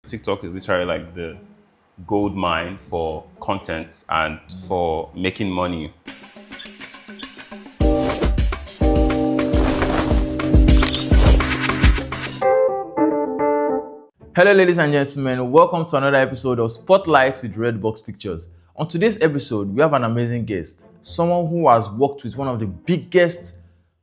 TikTok is literally like the gold mine for content and for making money. Hello, ladies and gentlemen. Welcome to another episode of Spotlight with Redbox Pictures. On today's episode, we have an amazing guest, someone who has worked with one of the biggest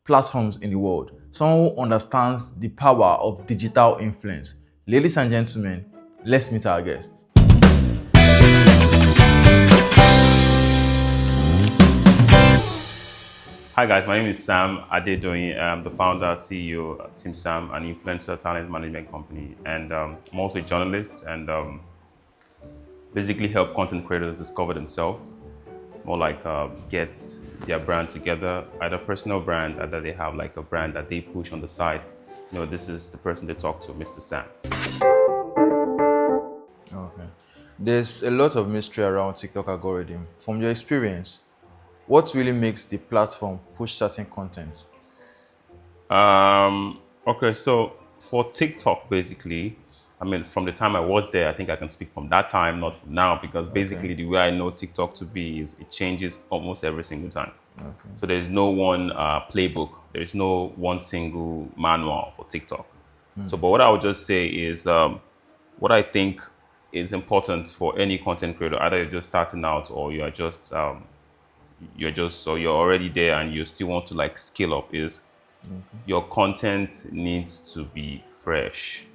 platforms in the world, someone who understands the power of digital influence. Ladies and gentlemen, let's meet our guest. Hi guys, my name is Sam Adedoyin. I'm the founder, CEO of Team Sam, an influencer talent management company. And I'm also a journalist and basically help content creators discover themselves, more like get their brand together, either personal brand, either they have like a brand that they push on the side. You know, this is the person they talk to, Mr. Sam. Okay. There's a lot of mystery around TikTok algorithm. From your experience, what really makes the platform push certain content? Okay, so for TikTok, basically, I mean, from the time I was there, I think I can speak from that time, not from now, because basically the way I know TikTok to be is it changes almost every single time. Okay. So there's no one playbook. There's no one single manual for TikTok. So, but what I would just say is what I think is important for any content creator, either you're just starting out or you're already there and you still want to like scale up, is your content needs to be fresh.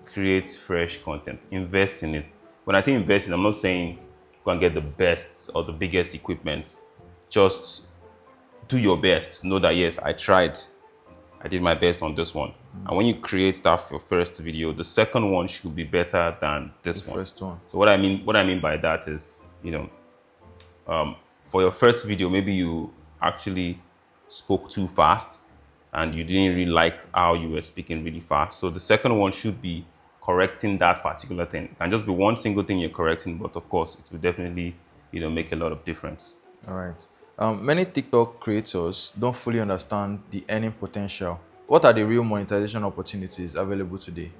Create fresh content. Invest in it. When I say invest in, I'm not saying go and get the best or the biggest equipment. Just do your best. Know that yes, I tried. I did my best on this one. And when you create that for your first video, the second one should be better than this one. First one. So what I mean by that is, for your first video, maybe you actually spoke too fast and you didn't really like how you were speaking really fast. So the second one should be correcting that particular thing. It can just be one single thing you're correcting, but of course it will definitely, make a lot of difference. All right. Many TikTok creators don't fully understand the earning potential. What are the real monetization opportunities available today?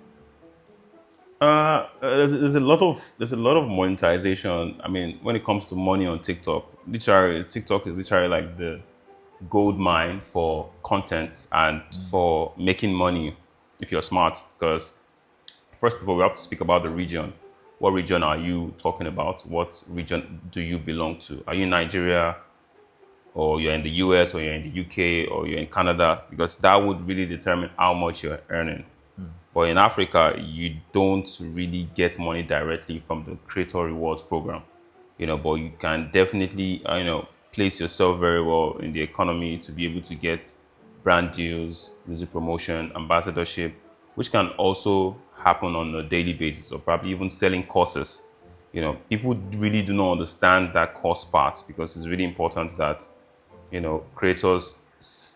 There's a lot of monetization. I mean, when it comes to money on TikTok, literally TikTok is literally like the gold mine for content and for making money if you're smart. Because first of all, we have to speak about the region. What region are you talking about? What region do you belong to? Are you in Nigeria, or you're in the US, or you're in the UK, or you're in Canada? Because that would really determine how much you're earning. But in Africa, you don't really get money directly from the Creator Rewards program, but you can definitely, place yourself very well in the economy to be able to get brand deals, music promotion, ambassadorship, which can also happen on a daily basis, or probably even selling courses. People really do not understand that cost part, because it's really important that, creators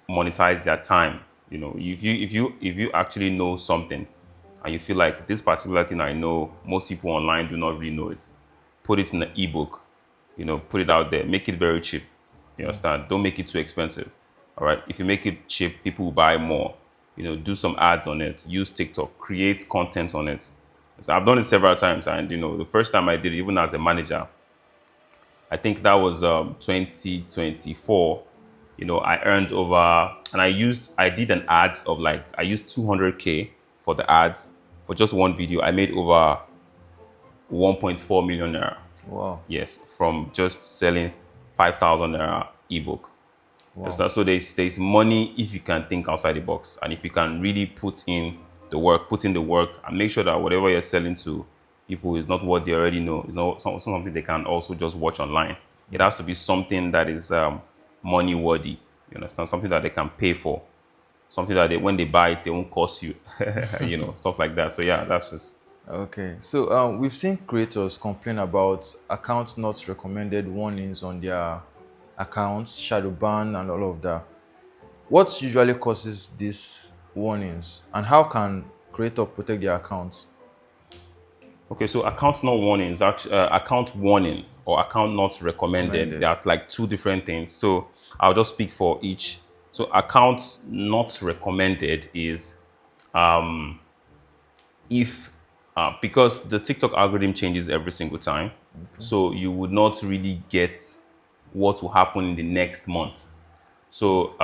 monetize their time. If you actually know something and you feel like this particular thing I know, most people online do not really know it, put it in an ebook, put it out there, make it very cheap. You understand? Don't make it too expensive. All right. If you make it cheap, people will buy more. Do some ads on it, use TikTok, create content on it. So I've done it several times, and the first time I did it, even as a manager, I think that was 2024. I earned over, and I did an ad of like, I used 200K for the ads for just one video. I made over 1.4 million naira. Wow. Yes, from just selling 5,000 naira ebook. Wow. So there's money if you can think outside the box, and if you can really put in the work, and make sure that whatever you're selling to people is not what they already know. It's not something they can also just watch online. It has to be something that is money worthy. You understand? Something that they can pay for. Something that when they buy it, they won't cost you. Stuff like that. So yeah, that's just. Okay. So we've seen creators complain about account not recommended warnings on their accounts, shadow ban, and all of that. What usually causes these warnings, and how can creators protect their accounts? Okay, so account not warning is actually account warning or account not recommended. They are like two different things. So I'll just speak for each. So account not recommended is if because the TikTok algorithm changes every single time. So you would not really get what will happen in the next month. So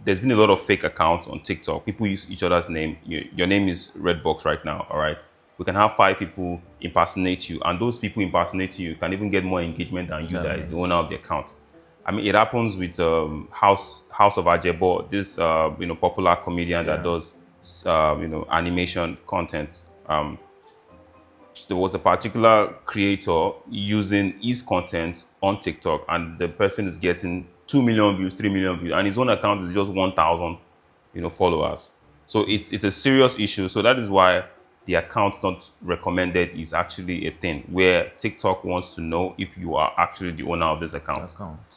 there's been a lot of fake accounts on TikTok. People use each other's name. Your name is Redbox right now, all right? We can have 5 people impersonate you, and those people impersonating you can even get more engagement than you, that is the owner of the account. I mean, it happens with House of Ajebo, this popular comedian that does animation content. There was a particular creator using his content on TikTok, and the person is getting 2 million views, 3 million views, and his own account is just 1,000, followers. So it's a serious issue. So that is why the account not recommended is actually a thing where TikTok wants to know if you are actually the owner of this account.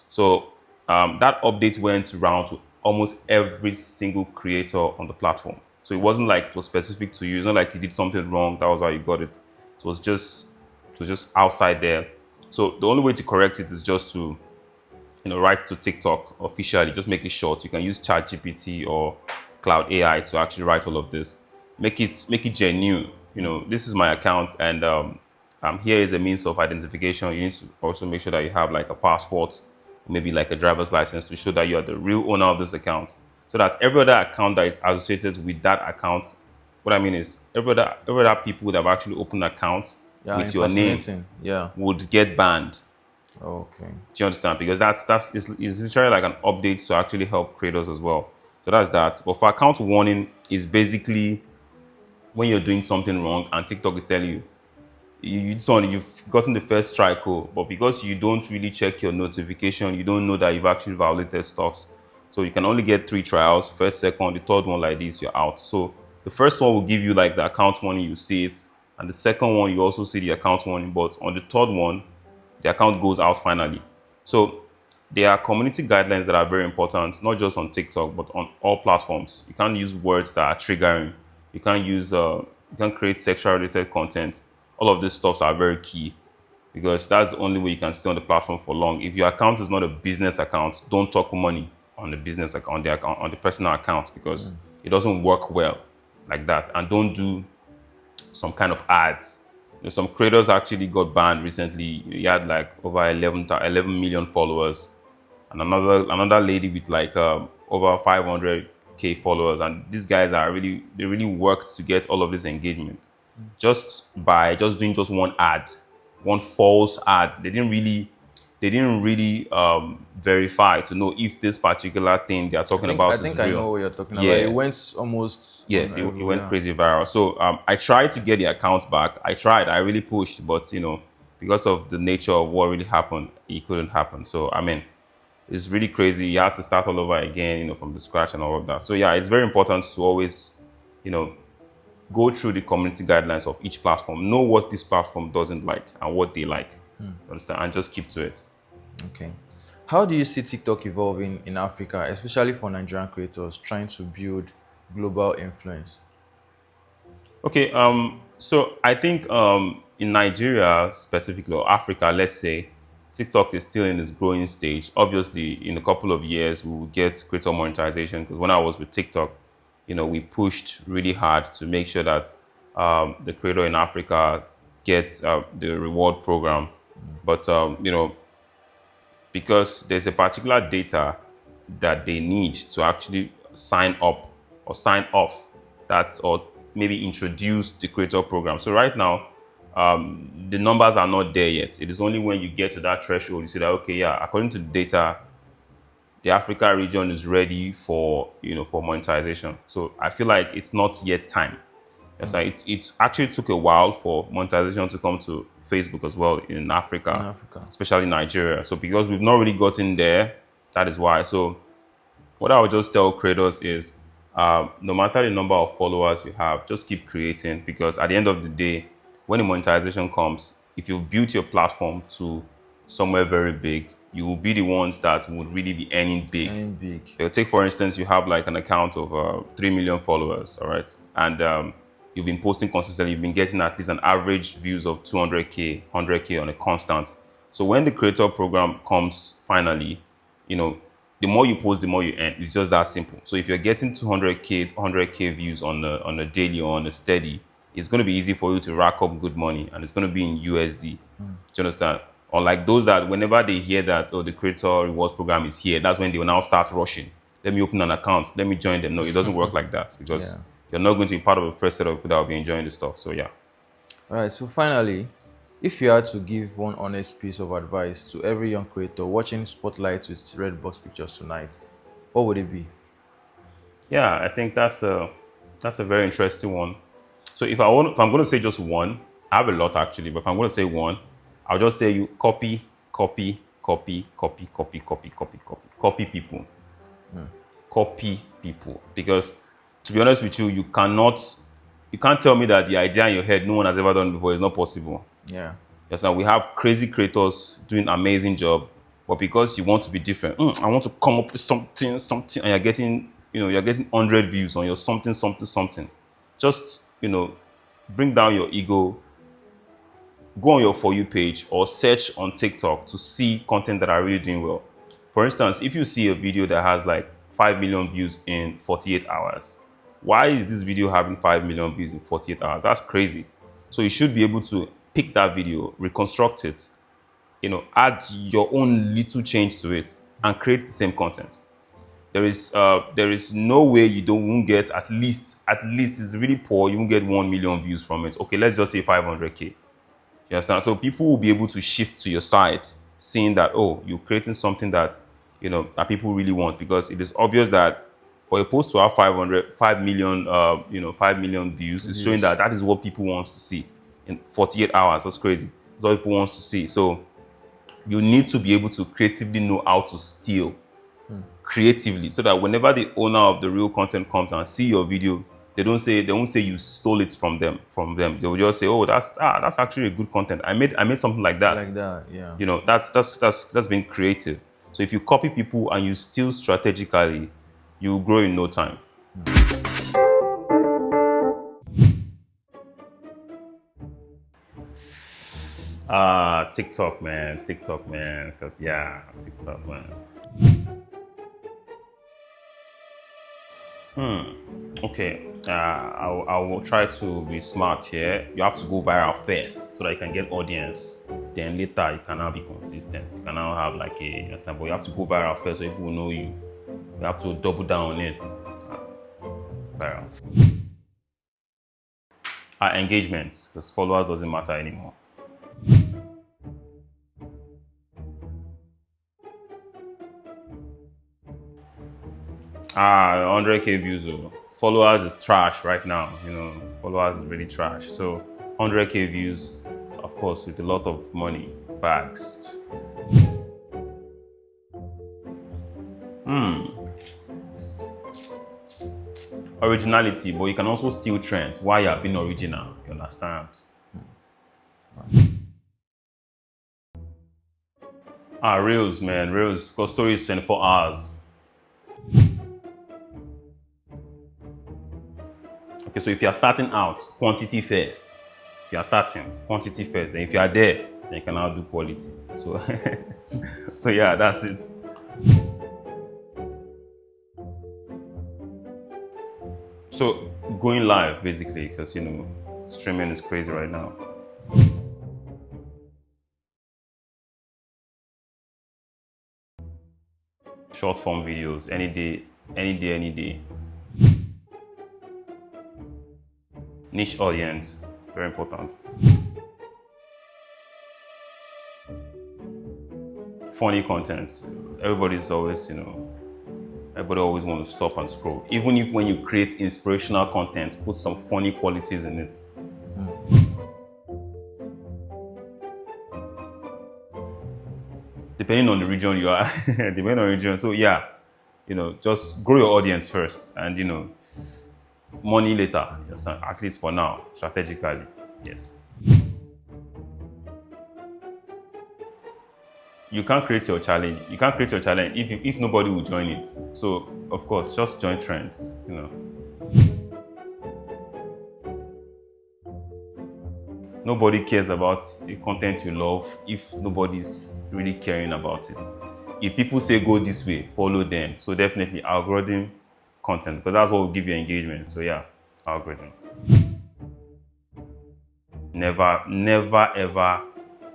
So that update went around to almost every single creator on the platform. So it wasn't like it was specific to you. It's not like you did something wrong, that was why you got it. It was just outside there. So the only way to correct it is just to write to TikTok officially. Just make it short. You can use ChatGPT or Cloud AI to actually write all of this. Make it genuine. This is my account, and here is a means of identification. You need to also make sure that you have like a passport, maybe like a driver's license, to show that you are the real owner of this account. So that every other account that is associated with that account, what I mean is every other people that have actually opened accounts with your name would get banned. Okay. Do you understand? Because is literally like an update to actually help creators as well. So that's that. But for account warning, is basically when you're doing something wrong and TikTok is telling you, you've gotten the first strike, but because you don't really check your notification, you don't know that you've actually violated stuff. So you can only get 3 trials, first, second, the third one like this, you're out. So the first one will give you like the account warning, you see it. And the second one, you also see the account warning. But on the third one, the account goes out finally. So there are community guidelines that are very important, not just on TikTok, but on all platforms. You can't use words that are triggering. You can't create sexual related content. All of these stuffs are very key, because that's the only way you can stay on the platform for long. If your account is not a business account, don't talk money on the business account, on the personal account, because it doesn't work well like that. And don't do some kind of ads. Some creators actually got banned recently. He had like over 11 million followers, and another lady with like over 500K followers. And these guys they really worked to get all of this engagement just by doing just one ad, one false ad. They didn't really verify to know if this particular thing they are talking about is real. I think I know what you're talking about. Yes. It went almost... Yes, it went crazy viral. So I tried to get the account back. I really pushed, but because of the nature of what really happened, it couldn't happen. So I mean, it's really crazy. You had to start all over again, from the scratch and all of that. So yeah, it's very important to always, go through the community guidelines of each platform. Know what this platform doesn't like and what they like. Understand? And just keep to it. Okay. How do you see TikTok evolving in Africa, especially for Nigerian creators trying to build global influence? Okay. So I think in Nigeria specifically, or Africa, let's say, TikTok is still in its growing stage. Obviously, in a couple of years, we will get greater monetization, because when I was with TikTok, we pushed really hard to make sure that the creator in Africa gets the reward program. But, because there's a particular data that they need to actually sign up or sign off that, or maybe introduce the creator program. So right now, the numbers are not there yet. It is only when you get to that threshold, you say that, okay, yeah, according to the data, the Africa region is ready for, for monetization. So I feel like it's not yet time. Yes, it actually took a while for monetization to come to Facebook as well in Africa, especially Nigeria. So because we've not really gotten there, that is why. So what I would just tell creators is, no matter the number of followers you have, just keep creating, because at the end of the day, when the monetization comes, if you've built your platform to somewhere very big, you will be the ones that would really be earning big. Take, for instance, you have like an account of 3 million followers, all right? And you've been posting consistently, you've been getting at least an average views of 200K, 100K on a constant. So when the creator program comes finally, the more you post, the more you earn. It's just that simple. So if you're getting 200K, 100K views on a daily or on a steady, it's going to be easy for you to rack up good money, and it's going to be in USD. Do you understand? Or like those that whenever they hear that, oh, the creator rewards program is here, that's when they will now start rushing. Let me open an account. Let me join them. No, it doesn't work like that, because Yeah. you're not going to be part of the first set of people that will be enjoying the stuff. So yeah. All right. So finally, if you had to give one honest piece of advice to every young creator watching Spotlight with Redbox Pictures tonight, what would it be? Yeah, I think that's a very interesting one. So if I'm going to say just one, I have a lot actually, but if I'm going to say one, I'll just say you copy, copy, copy, copy, copy, copy, copy, copy, copy people, copy people. Because to be honest with you, you can't tell me that the idea in your head no one has ever done before is not possible. Yeah. Yes, and we have crazy creators doing amazing job, but because you want to be different, I want to come up with something, and you're getting 100 views on your something. Just, bring down your ego, go on your For You page or search on TikTok to see content that are really doing well. For instance, if you see a video that has like 5 million views in 48 hours, why is this video having 5 million views in 48 hours? That's crazy. So you should be able to pick that video, reconstruct it, add your own little change to it and create the same content. There is no way you won't get at least it's really poor, you won't get 1 million views from it. Okay, let's just say 500K. You understand? So people will be able to shift to your side, seeing that, oh, you're creating something that, that people really want, because it is obvious that for a post to have 5 million, 5 million views, it's showing that that is what people want to see in 48 hours. That's crazy. That's what people want to see. So you need to be able to creatively know how to steal creatively, so that whenever the owner of the real content comes and see your video, they won't say you stole it from them. They will just say, oh, that's actually a good content. I made something like that. Like that, yeah. That's being creative. So if you copy people and you steal strategically, you will grow in no time. TikTok, man. Because yeah, TikTok, man. Okay, I will try to be smart here. You have to go viral first so that you can get audience. Then later you can now be consistent. You can now have like you understand, but you have to go viral first so people will know you. You have to double down on it. Viral. Engagement, because followers doesn't matter anymore. Ah, 100K views. Followers is trash right now. Followers is really trash. So 100K views, of course, with a lot of money, bags. Originality, but you can also steal trends while you're being original. You understand? Reels, man, reels. Because story is 24 hours. Okay, so if you are starting out, quantity first. If you are starting, quantity first. And if you are there, then you can now do quality. So, so yeah, that's it. So going live, basically, because streaming is crazy right now. Short form videos, any day. Niche audience, very important. Funny content. Everybody always wants to stop and scroll. Even if when you create inspirational content, put some funny qualities in it. Depending on the region you are, So yeah, just grow your audience first, and money later. At least for now, strategically, yes. You can't create your challenge. If nobody will join it. So of course, just join trends. Nobody cares about the content you love if nobody's really caring about it. If people say go this way, follow them. So definitely algorithm content, because that's what will give you engagement. So yeah, algorithm. Never ever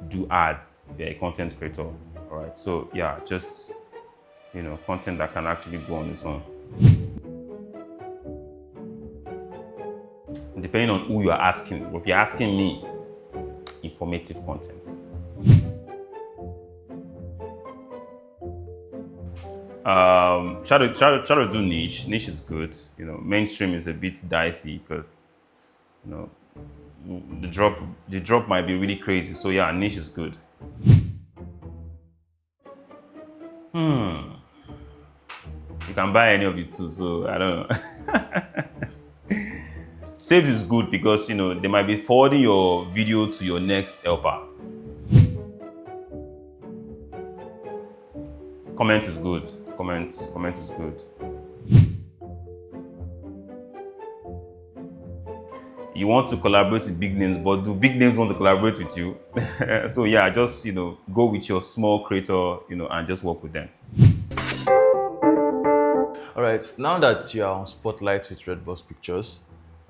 do ads if you're a content creator. All right. So yeah, just content that can actually go on its own. Depending on who you are asking. If you're asking me, informative content. Try to do niche. Niche is good. Mainstream is a bit dicey because the drop might be really crazy. So yeah, niche is good. You can buy any of it too. So I don't know. Saves is good because they might be forwarding your video to your next helper. Comment is good. Comment is good. You want to collaborate with big names, but do big names want to collaborate with you? So yeah, just go with your small creator, and just work with them. All right, now that you are on Spotlight with Redbox Pictures,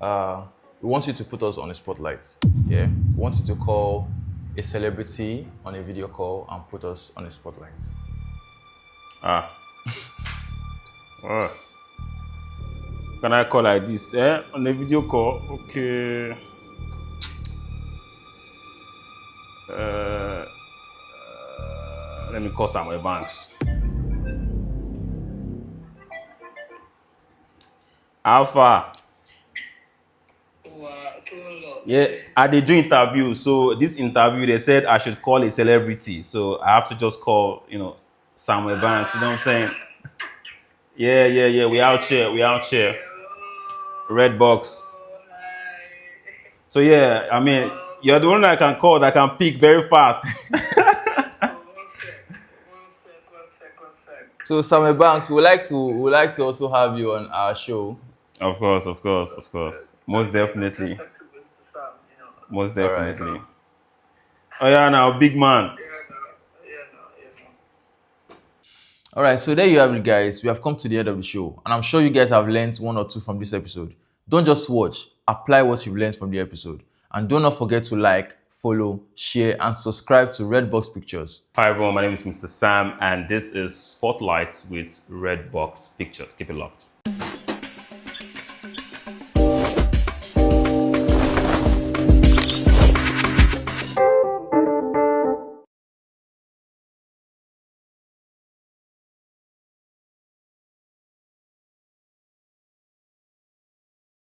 we want you to put us on a spotlight. Yeah, we want you to call a celebrity on a video call and put us on a spotlight. Can I call like this? On a video call? Okay. Let me call Samuel Banks. Alpha. Yeah, I did do interview. So this interview, they said I should call a celebrity. So I have to just call, Samuel Banks. You know what I'm saying? Yeah. We out here. Redbox. So yeah, I mean, you're the one that I can call, that can pick very fast. So Samuel Banks, we like to also have you on our show. Of course. Most definitely. Most definitely. Right. Oh yeah, now big man. All right, so there you have it, guys. We have come to the end of the show, and I'm sure you guys have learned one or two from this episode. Don't just watch, apply what you've learned from the episode. And do not forget to like, follow, share, and subscribe to Redbox Pictures. Hi everyone, my name is Mr. Sam, and this is Spotlight with Redbox Pictures. Keep it locked.